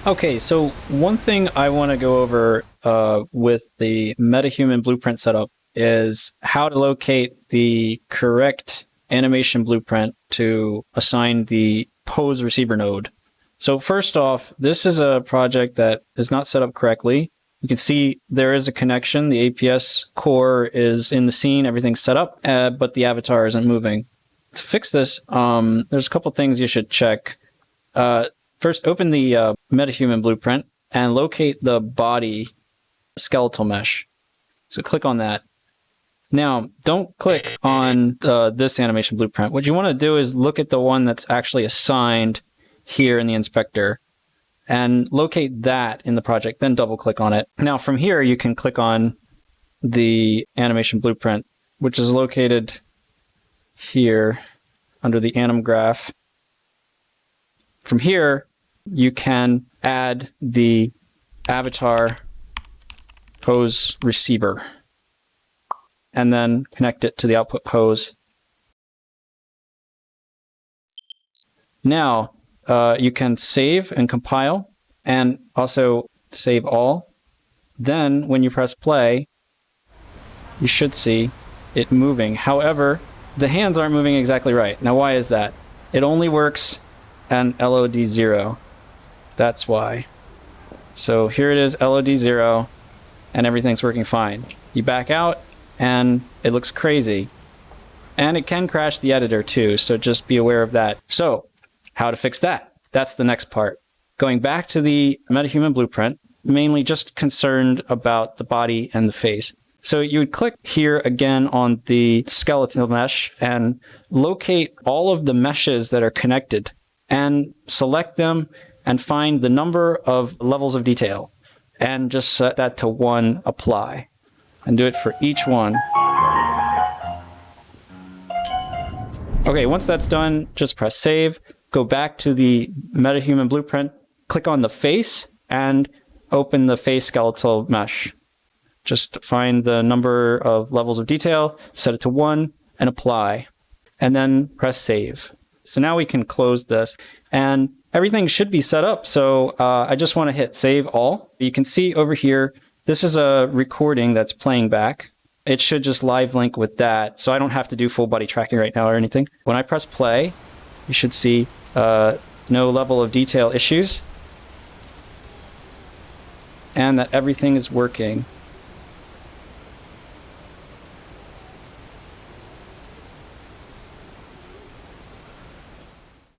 Okay, so one thing I want to go over with the MetaHuman blueprint setup is how to locate the correct animation blueprint to assign the pose receiver node. So first off, this is a project that is not set up correctly. You can see there is a connection. The APS core is in the scene, everything's set up, but the avatar isn't moving. To fix this, there's a couple things you should check. First, open the MetaHuman blueprint and locate the body skeletal mesh. So click on that. Now, don't click on this animation blueprint. What you want to do is look at the one that's actually assigned here in the inspector and locate that in the project, then double click on it. Now, from here, you can click on the animation blueprint, which is located here under the anim graph. From here, you can add the avatar pose receiver and then connect it to the output pose. Now, you can save and compile and also save all. Then when you press play, you should see it moving. However, the hands aren't moving exactly right. Now, why is that? It only works and LOD 0. That's why. So here it is, LOD 0, and everything's working fine. You back out, and it looks crazy. And it can crash the editor too, so just be aware of that. So, how to fix that? That's the next part. Going back to the MetaHuman blueprint, mainly just concerned about the body and the face. So you would click here again on the skeletal mesh and locate all of the meshes that are connected and select them and find the number of levels of detail and just set that to 1, apply, and do it for each one. Okay, once that's done, just press save, go back to the MetaHuman blueprint, click on the face and open the face skeletal mesh. Just find the number of levels of detail, set it to 1 and apply, and then press save. So now we can close this and everything should be set up. So I just want to hit save all. You can see over here, this is a recording that's playing back. It should just live link with that. So I don't have to do full body tracking right now or anything. When I press play, you should see no level of detail issues and that everything is working.